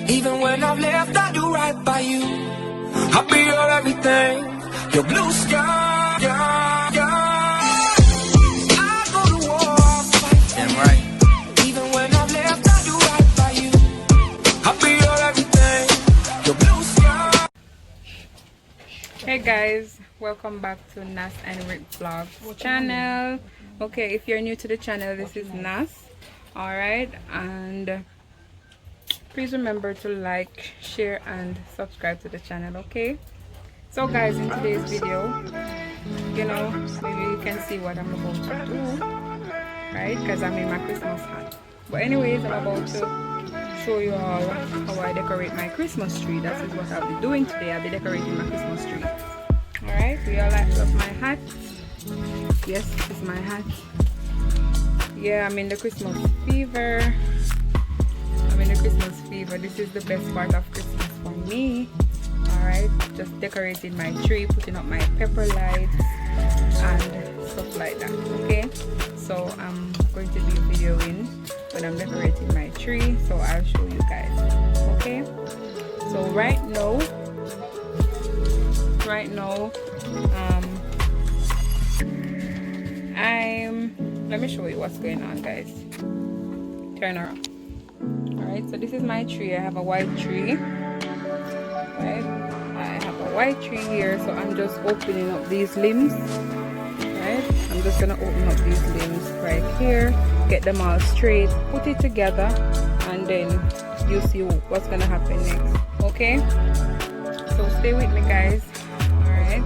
Even when I've left, I do right by you. I'll be your everything, your blue sky. I go to war, fight. Damn right. Even when I've left, I do right by you. I'll be your everything, your blue sky. Hey guys, welcome back to Nas and Rick Vlogs channel. Okay, if you're new to the channel, this is Nas. Alright, and please remember to like, share and subscribe to the channel. Okay, so guys, in today's video, you know, maybe you can see what I'm about to do, right? Because I'm in my Christmas hat. But anyways, I'm about to show you all how I decorate my Christmas tree. That is what I'll be doing today. I'll be decorating my Christmas tree. Alright, we all love my hat. Yes, this is my hat. Yeah, I'm in the Christmas fever. This is the best part of Christmas for me. Alright, just decorating my tree, putting up my pepper lights and stuff like that. Okay, so I'm going to be videoing when I'm decorating my tree, so I'll show you guys. Okay, so right now let me show you what's going on, guys. Turn around. Alright, so this is my tree. I have a white tree, right? I have a white tree here, so I'm just opening up these limbs, right? I'm just gonna open up these limbs right here, get them all straight, put it together, and then you see what's gonna happen next. Okay, so stay with me, guys. Alright,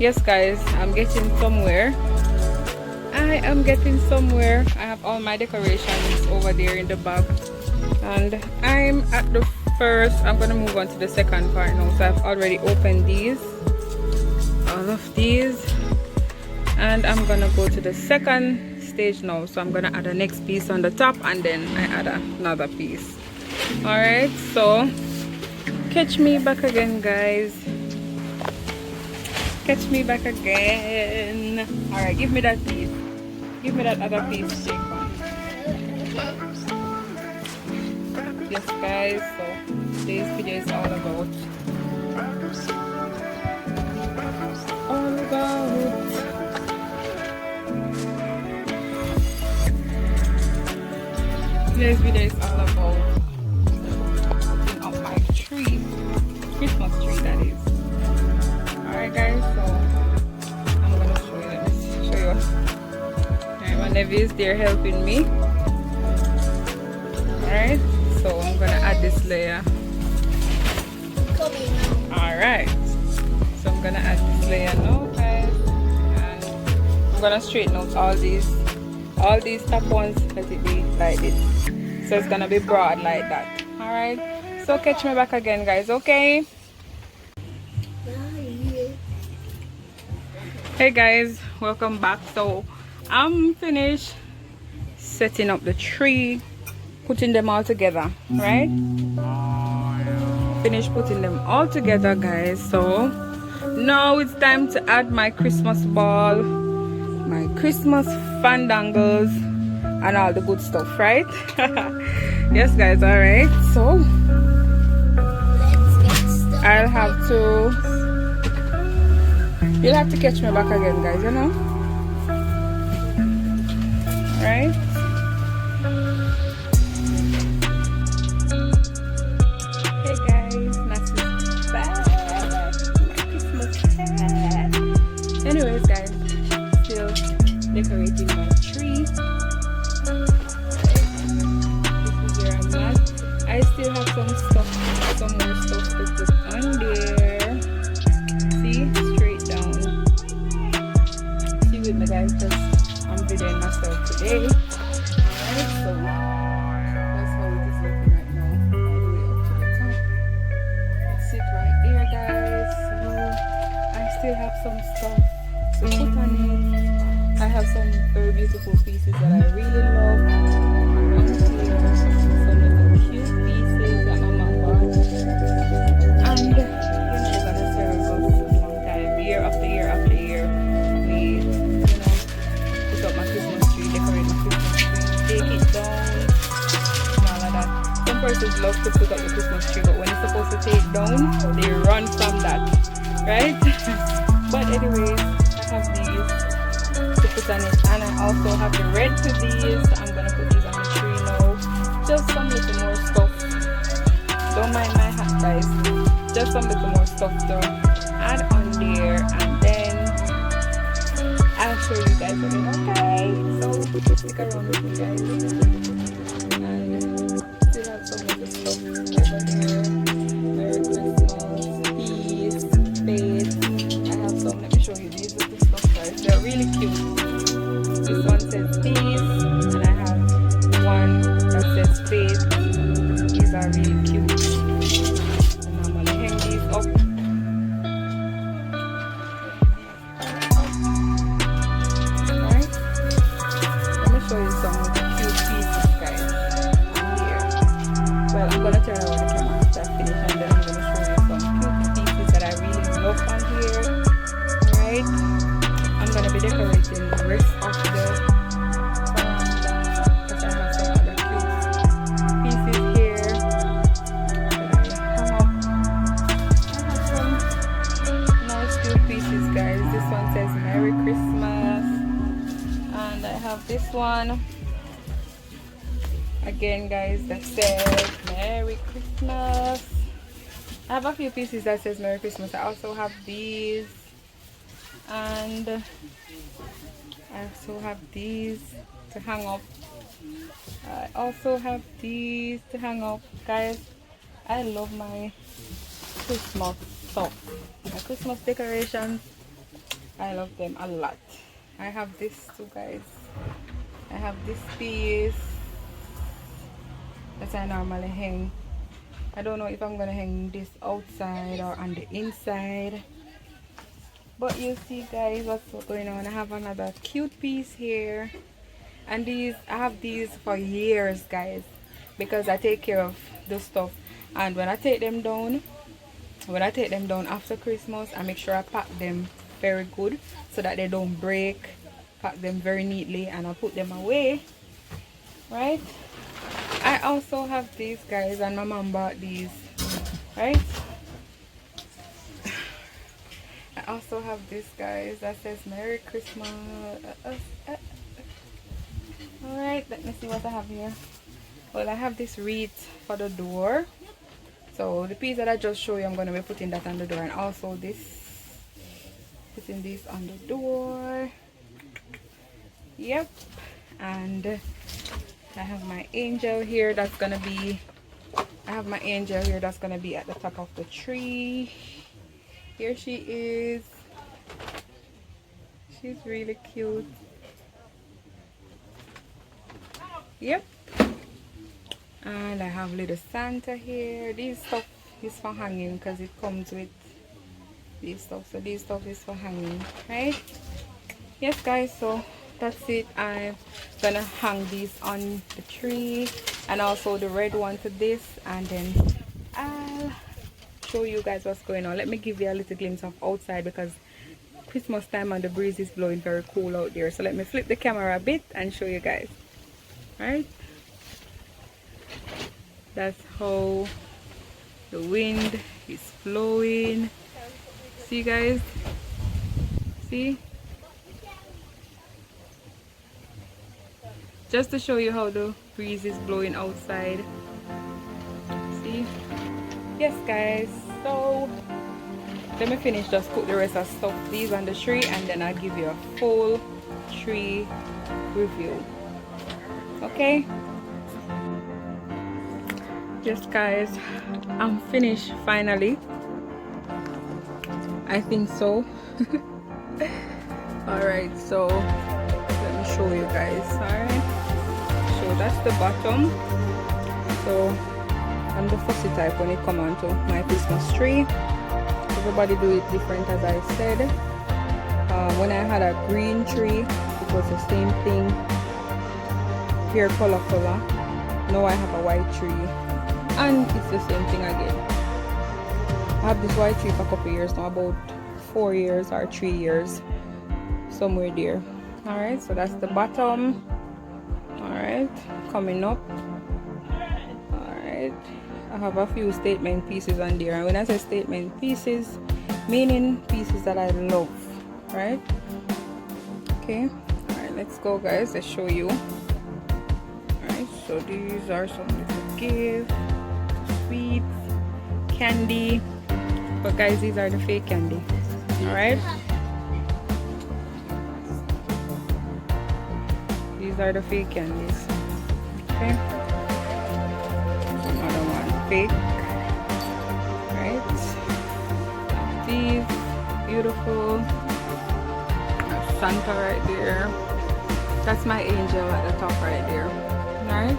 yes guys, I'm getting somewhere. I am getting somewhere. I have all my decorations over there in the bag, and I'm at the first. I'm gonna move on to the second part now. So I've already opened these, all of these, and I'm gonna go to the second stage now. So I'm gonna add a next piece on the top, and then I add another piece. All right, so catch me back again, guys. Catch me back again. All right, give me that piece. Give me that other piece, shake on. Yes guys, so today's video is all about today's video is all about putting up my tree, Christmas tree that is. Alright guys, so I'm gonna show you, let me show you. My nephew is there helping me. Alright, so I'm gonna add this layer. Alright, so I'm gonna add this layer now, guys, and I'm gonna straighten out all these top ones. Let it be like this, so it's gonna be broad like that. Alright, so catch me back again, guys. Okay, hey guys, welcome back. So I'm finished setting up the tree, putting them all together, right? Finished putting them all together, guys. So now it's time to add my Christmas ball, my Christmas fandangles, and all the good stuff, right? Yes guys, all right, so I'll have to, you'll have to catch me back again, guys, you know. Right? Hey guys, Nas is back. My Christmas hat. Anyways, guys, still decorating my tree. This is where I'm at. I still have some more stuff to put on there. See, straight down. See with me, guys, because I'm videoing myself today. Alright, so that's how it is looking right now, all the way up to the top. That's it right there, guys. So I still have some stuff to put on it. I have some very beautiful pieces that I really love around here. Some little cute pieces that my mom bought, and you know, she's gonna serve us a long time, year after year after year. We, you know, put up my Christmas tree, decorate my Christmas tree. persons love to put up the Christmas tree, but when it's supposed to take down, they run from that, right? But anyways, I have these to put on it, and I also have the red to these. I'm gonna put these on the tree now. Just some little more stuff. Don't mind my hat, guys. Just some little more stuff to add on there, and then I'll show you guys again. Okay, so stick around with me, guys. And still have some little stuff over there. Merry Christmas, peace, faith. I have some. Let me show you these little stuff, guys. They're really cute. This one says peace, and I have one that says faith. These are really cute. And I'm gonna hang these up. Alright. Let me show you some of the cute pieces, guys. Here. Well, I'm gonna turn around the camera after I finish, and then I'm gonna show you some cute pieces that I really love on here. Alright. I'm gonna be decorating the rest of the veranda because I have some other cute pieces here that I hung up. I have some nice cute pieces, guys. This one says Merry Christmas, and I have this one again, guys, that says Merry Christmas. I have a few pieces that says Merry Christmas. I also have these, and I also have these to hang up. I also have these to hang up, guys. I love my Christmas stuff, my Christmas decorations. I love them a lot. I have this too, guys. I have this piece that I normally hang. I don't know if I'm gonna hang this outside or on the inside, but you see, guys, what's going on. I have another cute piece here, and these, I have these for years, guys, because I take care of the stuff. And when I take them down after Christmas, I make sure I pack them very good so that they don't break. Pack them very neatly, and I put them away, right? I also have these, guys, and my mom bought these, right? I also have this, guys, that says Merry Christmas. Alright, let me see what I have here. Well, I have this wreath for the door. So the piece that I just showed you, I'm going to be putting that on the door, and also this, putting this on the door. Yep. And I have my angel here that's going to be, at the top of the tree. Here she is. She's really cute. Yep. And I have little Santa here. This stuff is for hanging because it comes with this stuff. So this stuff is for hanging, right? Yes, guys, so that's it. I'm gonna hang these on the tree, and also the red one to this, and then I'll show you guys what's going on. Let me give you a little glimpse of outside because Christmas time and the breeze is blowing very cool out there. So let me flip the camera a bit and show you guys. Right, that's how the wind is flowing. See, guys, see, just to show you how the breeze is blowing outside. See, yes, guys, so let me finish, just put the rest of stuff these on the tree, and then I'll give you a full tree review. Okay, yes, guys, I'm finished finally. I think so. All right, so let me show you guys. All right, so that's the bottom. So I'm the fussy type when it comes onto my Christmas tree. Everybody do it different, as I said. When I had a green tree, it was the same thing, hair color. Now I have a white tree, and it's the same thing again. I have this white tree for a couple years now, about 4 years or 3 years, somewhere there. All right, so that's the bottom. All right, coming up. All right, right? I have a few statement pieces on there, and when I say statement pieces, meaning pieces that I love, right? Okay, all right, let's go guys, let's show you. All right, so these are some little gifts, sweets, candy, but guys, these are the fake candy. All right, these are the fake candies. Okay, another one fake. Right, these beautiful. Santa right there. That's my angel at the top right there. Alright.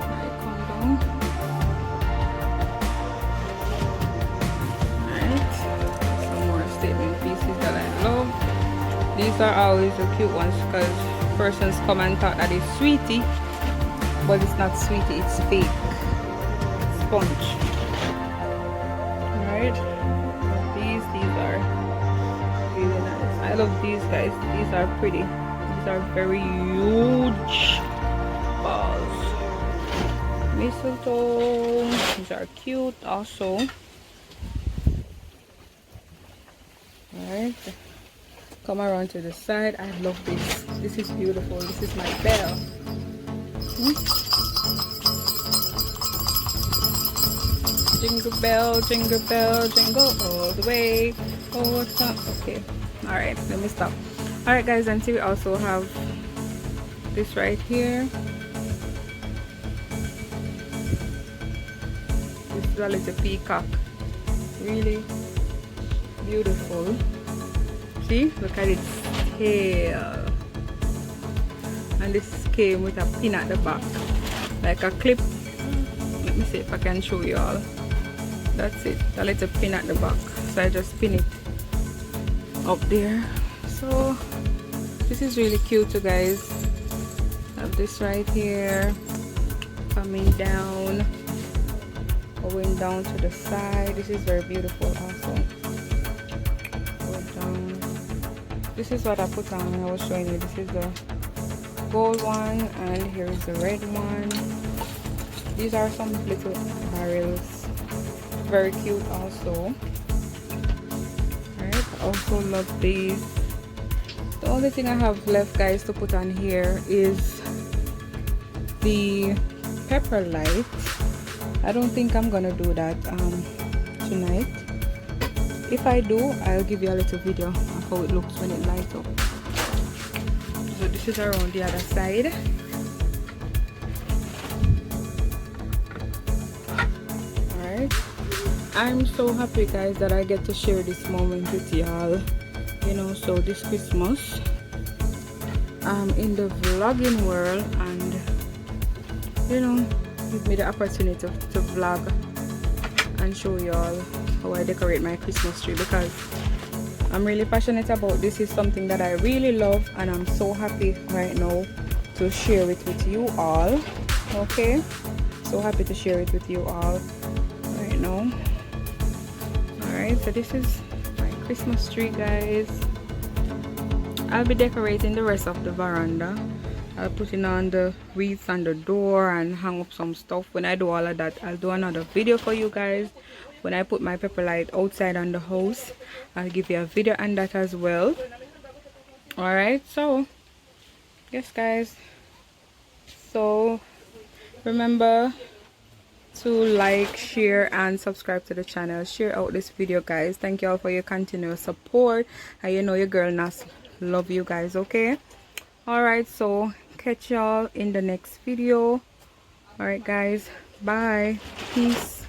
Alright, come down. Alright. Some more statement pieces that I love. These are always the cute ones because persons come and thought that it's sweetie, but it's not sweetie, it's fake. Sponge. These are really nice. I love these guys. These are pretty. These are very huge balls. Mistletoe. These are cute also. Alright. Come around to the side. I love this. This is beautiful. This is my bell. Jingle bell, jingle bell, jingle all the way. Oh, what's up? Okay. Alright, let me stop. Alright guys, and see we also have this right here. This is a little peacock. Really beautiful. See? Look at its tail. And this came with a pin at the back. Like a clip. Let me see if I can show you all. That's it, a little pin at the back, so I just pin it up there. So this is really cute too guys. I have this right here coming down, going down to the side. This is very beautiful also. Go down. This is what I put on when I was showing you. This is the gold one, and here is the red one. These are some little barrels. Very cute also. Alright, I also love these. The only thing I have left guys to put on here is the pepper light. I don't think I'm gonna do that tonight. If I do, I'll give you a little video of how it looks when it lights up. So this is around the other side. I'm so happy guys that I get to share this moment with y'all, you know. So this Christmas in the vlogging world, and you know, give me the opportunity to vlog and show y'all how I decorate my Christmas tree, because I'm really passionate about this. Is something that I really love, and I'm so happy right now to share it with you all. Okay, so happy to share it with you all right now. Alright, so this is my Christmas tree guys. I'll be decorating the rest of the veranda. I'll put in on the wreaths on the door and hang up some stuff. When I do all of that, I'll do another video for you guys. When I put my pepper light outside on the house, I'll give you a video on that as well. Alright, so yes guys, so remember to like, share and subscribe to the channel. Share out this video guys. Thank you all for your continuous support, and you know your girl Nas love you guys. Okay, alright, so catch y'all in the next video. Alright guys, bye, peace.